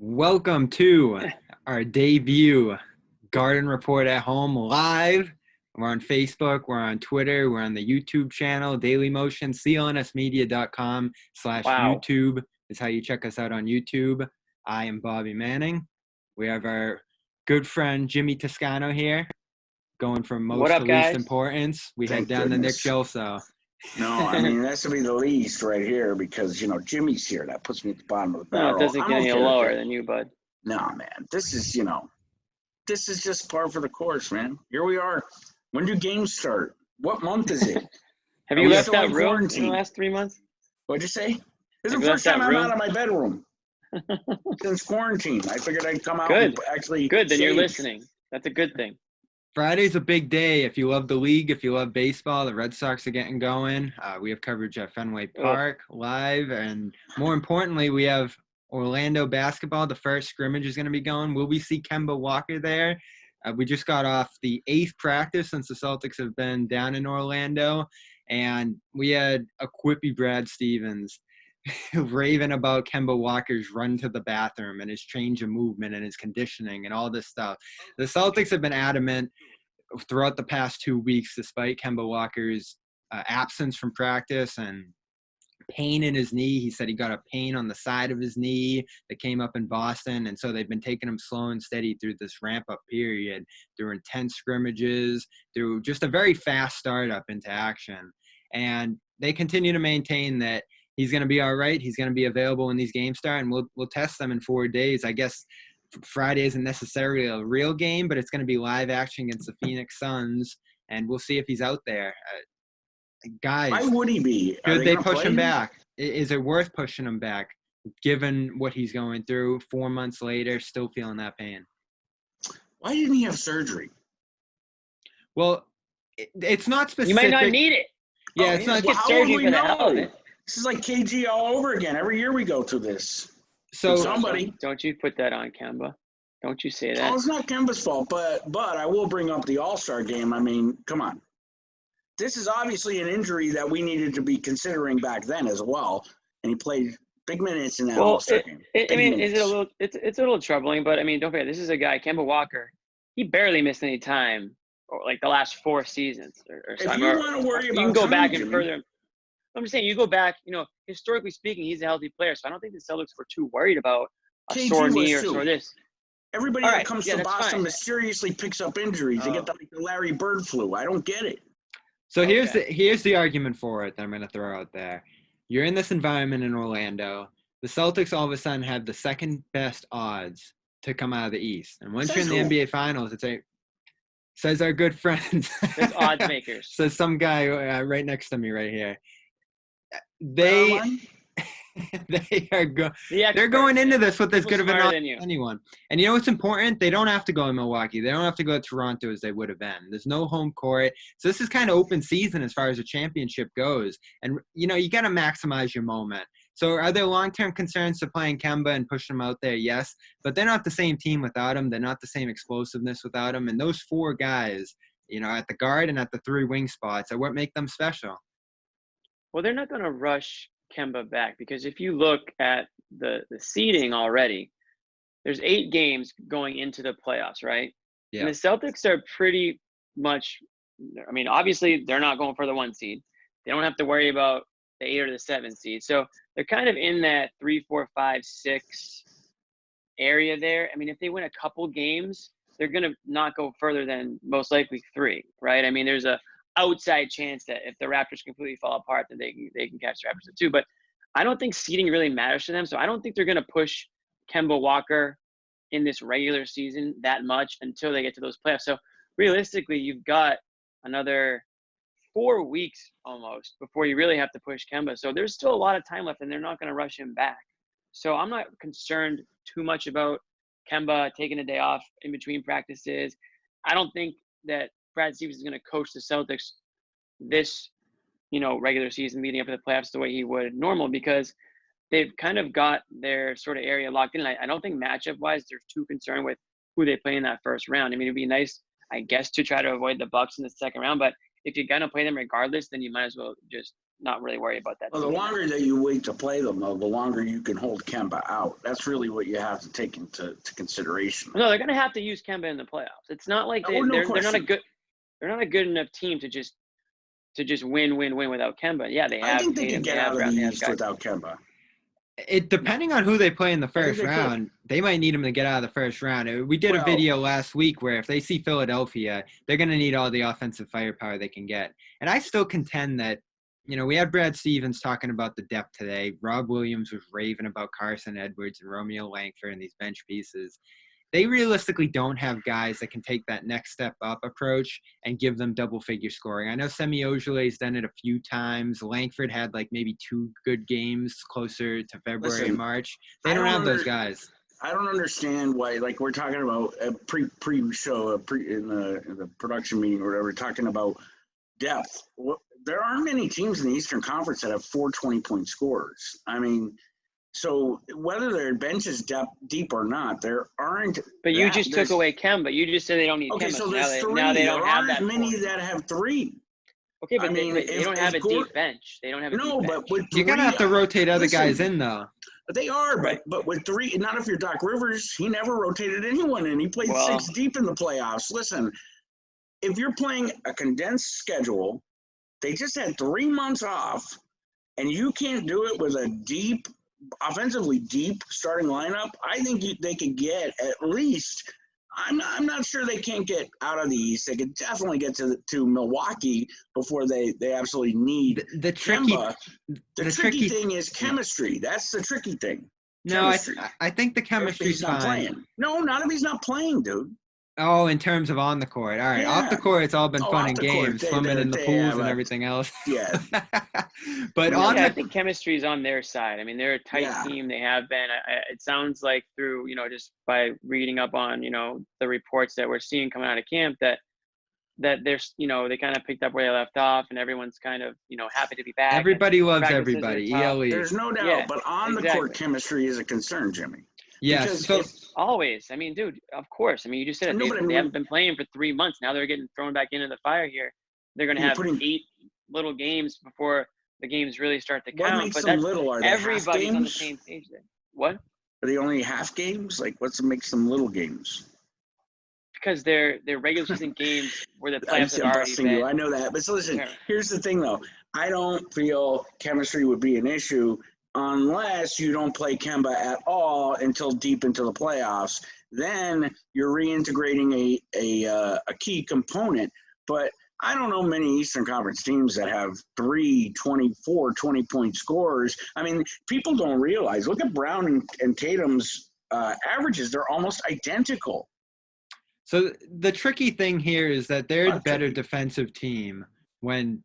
Welcome to our debut Garden Report at Home live. We're on Facebook, we're on Twitter, we're on the YouTube channel, Daily Motion, CLNSmedia.com/YouTube is how you check us out on YouTube. I am Bobby Manning. We have our good friend Jimmy Toscano here, going from most What up, to guys? least importance. We head down to Nick Gelso. No, I mean, that should be the least right here because, Jimmy's here. That puts me at the bottom of the barrel. No, it doesn't get any lower than you, bud. No, man. This is just par for the course, man. Here we are. When do games start? What month is it? Have you left that room in the last 3 months? What'd you say? This is the first time I'm out of my bedroom since quarantine. I figured I'd come out and actually Good, then you're listening. That's a good thing. Friday's a big day. If you love the league, if you love baseball, the Red Sox are getting going. We have coverage at Fenway Park live. And more importantly, we have Orlando basketball. The first scrimmage is going to be going. Will we see Kemba Walker there? We just got off the 8th practice since the Celtics have been down in Orlando. And we had a quippy Brad Stevens raving about Kemba Walker's run to the bathroom and his change of movement and his conditioning and all this stuff. The Celtics have been adamant throughout the past 2 weeks, despite Kemba Walker's absence from practice and pain in his knee. He said he got a pain on the side of his knee that came up in Boston. And so they've been taking him slow and steady through this ramp-up period, through intense scrimmages, through just a very fast startup into action. And they continue to maintain that he's going to be all right. He's going to be available when these games start, and we'll test them in 4 days. I guess Friday isn't necessarily a real game, but it's going to be live action against the Phoenix Suns, and we'll see if he's out there. Guys, why would he be? Should they push him back? Is it worth pushing him back, given what he's going through 4 months later, still feeling that pain? Why didn't he have surgery? Well, it's not specific. You might not need it. Yeah, it's not. Get surgery for the hell of it. This is like KG all over again. Every year we go through this. So somebody. Don't you put that on Kemba. Don't you say that. Oh, it's not Kemba's fault, but I will bring up the All-Star game. I mean, come on. This is obviously an injury that we needed to be considering back then as well. And he played big minutes in that All-Star game. Is it a little? It's a little troubling, but I mean, don't forget, this is a guy, Kemba Walker. He barely missed any time, or like the last 4 seasons or so. If you want to worry about, you can go back and further. I'm just saying, you go back, historically speaking, he's a healthy player. So I don't think the Celtics were too worried about a sore knee or sore this. Everybody that comes to Boston mysteriously picks up injuries. They get the Larry Bird flu. I don't get it. So here's the argument for it that I'm going to throw out there. You're in this environment in Orlando. The Celtics all of a sudden have the second best odds to come out of the East. And once you're in the NBA Finals, says our good friends. There's odds makers. Says some guy right next to me right here. They're going into this with as good of an odds as anyone. And you know what's important? They don't have to go to Milwaukee. They don't have to go to Toronto as they would have been. There's no home court. So this is kind of open season as far as the championship goes. And, you got to maximize your moment. So are there long-term concerns to playing Kemba and pushing him out there? Yes. But they're not the same team without him. They're not the same explosiveness without him. And those 4 guys, at the guard and at the 3 wing spots are what make them special. Well, they're not going to rush Kemba back because if you look at the seeding already, there's 8 games going into the playoffs, right? Yeah. And the Celtics are pretty much, obviously they're not going for the 1 seed. They don't have to worry about the 8 or the 7 seed. So they're kind of in that 3, 4, 5, 6 area there. If they win a couple games, they're going to not go further than most likely 3, right? There's a outside chance that if the Raptors completely fall apart, then they can catch the Raptors at 2. But I don't think seeding really matters to them. So I don't think they're going to push Kemba Walker in this regular season that much until they get to those playoffs. So realistically, you've got another 4 weeks almost before you really have to push Kemba. So there's still a lot of time left, and they're not going to rush him back. So I'm not concerned too much about Kemba taking a day off in between practices. I don't think that Brad Stevens is going to coach the Celtics this, regular season leading up to the playoffs the way he would normal because they've kind of got their sort of area locked in. I don't think matchup-wise they're too concerned with who they play in that first round. It'd be nice, I guess, to try to avoid the Bucks in the second round. But if you're going to play them regardless, then you might as well just not really worry about that. Well, the longer that you wait to play them, though, the longer you can hold Kemba out. That's really what you have to take into consideration. No, they're going to have to use Kemba in the playoffs. It's not like they're not a good enough team to just win without Kemba. Yeah, they have. I think they can get out of the East without Kemba. Depending on who they play in the first round, they might need him to get out of the first round. We did a video last week where if they see Philadelphia, they're going to need all the offensive firepower they can get. And I still contend that, we had Brad Stevens talking about the depth today. Rob Williams was raving about Carson Edwards and Romeo Langford and these bench pieces. They realistically don't have guys that can take that next step up approach and give them double-figure scoring. I know Semi Ojeley's done it a few times. Langford had maybe 2 good games closer to February and March. They don't have those guys. I don't understand why, we're talking about a pre-show, in the production meeting or whatever, talking about depth. There aren't many teams in the Eastern Conference that have 4 20-point scorers. I mean, so whether their bench is deep or not, there aren't. But you just took away Kemba. You just said they don't need Kemba. Okay, so there's 3. Now they don't have that. There aren't many that have 3. Okay, but they don't have a deep bench. They don't have a deep bench. But with 3, you're gonna have to rotate other guys in though. They are, but with 3, not if you're Doc Rivers. He never rotated anyone, and he played 6 deep in the playoffs. Listen, if you're playing a condensed schedule, they just had 3 months off, and you can't do it with a offensively deep starting lineup. I think they could get at least. I'm not sure they can't get out of the East. They could definitely get to Milwaukee before they absolutely need the tricky. Kemba. The tricky thing is chemistry. That's the tricky thing. No, I think the chemistry's fine. Playing. No, not if he's not playing, dude. Oh, in terms of on the court. All right. Yeah. Off the court, it's all been fun and games, swimming in the pools and everything else. Yeah. But I think chemistry is on their side. I mean, they're a tight team. They have been. It sounds like through, just by reading up on, the reports that we're seeing coming out of camp that there's, they kind of picked up where they left off and everyone's kind of, happy to be back. Everybody loves everybody. ELE. There's no doubt. But on the court, chemistry is a concern, Jimmy. Yes. Always. I mean, dude, of course. I mean, you just said it. They haven't been playing for 3 months. Now they're getting thrown back into the fire here. They're going to have 8 little games before the games really start to count. What makes them little? Are they everybody's on the same page there. What? Are they only half games? What makes them little games? Because they're regular season games where the playoffs have already been. I know that. But so listen, here's the thing, though. I don't feel chemistry would be an issue unless you don't play Kemba at all until deep into the playoffs. Then you're reintegrating a key component. But I don't know many Eastern Conference teams that have 3, 24, 20-point scorers. I mean, people don't realize. Look at Brown and Tatum's averages. They're almost identical. So the tricky thing here is that they're a better defensive team when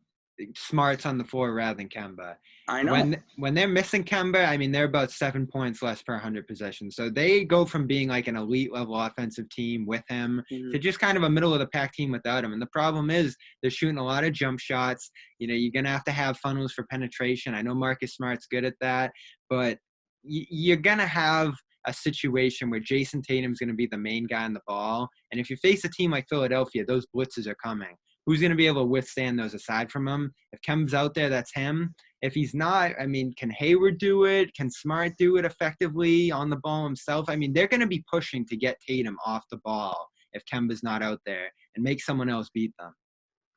Smart's on the floor rather than Kemba. I know. When they're missing Kemba, I mean, they're about 7 points less per 100 possessions. So they go from being like an elite level offensive team with him to just kind of a middle of the pack team without him. And the problem is they're shooting a lot of jump shots. You're going to have funnels for penetration. I know Marcus Smart's good at that, but you're going to have a situation where Jason Tatum's going to be the main guy on the ball. And if you face a team like Philadelphia, those blitzes are coming. Who's going to be able to withstand those aside from him? If Kemba's out there, that's him. If he's not, I mean, can Hayward do it? Can Smart do it effectively on the ball himself? I mean, they're going to be pushing to get Tatum off the ball if Kemba's not out there and make someone else beat them.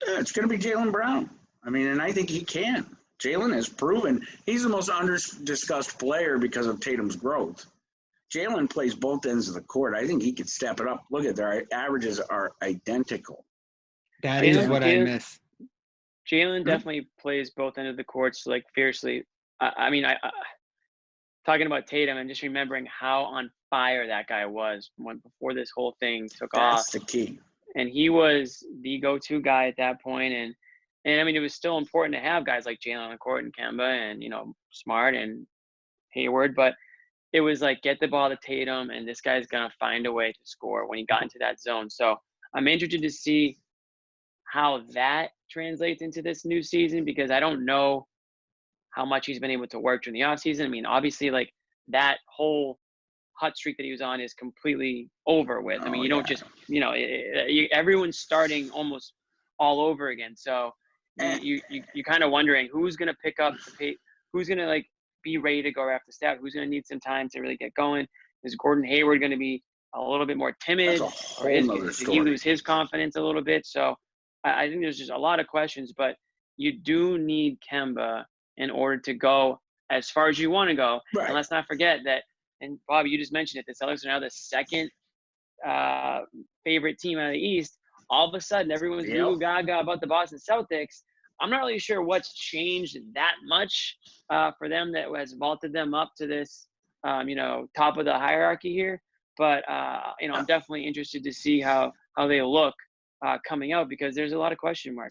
Yeah, it's going to be Jaylen Brown. I mean, and I think he can. Jaylen has proven he's the most under-discussed player because of Tatum's growth. Jaylen plays both ends of the court. I think he could step it up. Look at their averages are identical. That is what I miss. Jaylen definitely plays both ends of the courts fiercely. I mean, talking about Tatum and just remembering how on fire that guy was before this whole thing took off. That's the key. And he was the go-to guy at that point. And I mean, it was still important to have guys like Jaylen on the court and Kemba and, Smart and Hayward. But it was get the ball to Tatum, and this guy's going to find a way to score when he got into that zone. So I'm interested to see how that translates into this new season, because I don't know how much he's been able to work during the offseason. I mean, obviously, that whole hot streak that he was on is completely over with. I mean, you don't just, everyone's starting almost all over again. So, you kind of wondering who's going to pick up the pace, who's going to like be ready to go after stat, who's going to need some time to really get going. Is Gordon Hayward going to be a little bit more timid, or did he lose his confidence a little bit? So I think there's just a lot of questions, but you do need Kemba in order to go as far as you want to go. Right. And let's not forget that, and Bob, you just mentioned it, the Celtics are now the second favorite team out of the East. All of a sudden, everyone's goo gaga about the Boston Celtics. I'm not really sure what's changed that much for them that has vaulted them up to this, top of the hierarchy here. But, I'm definitely interested to see how they look coming out, because there's a lot of question marks.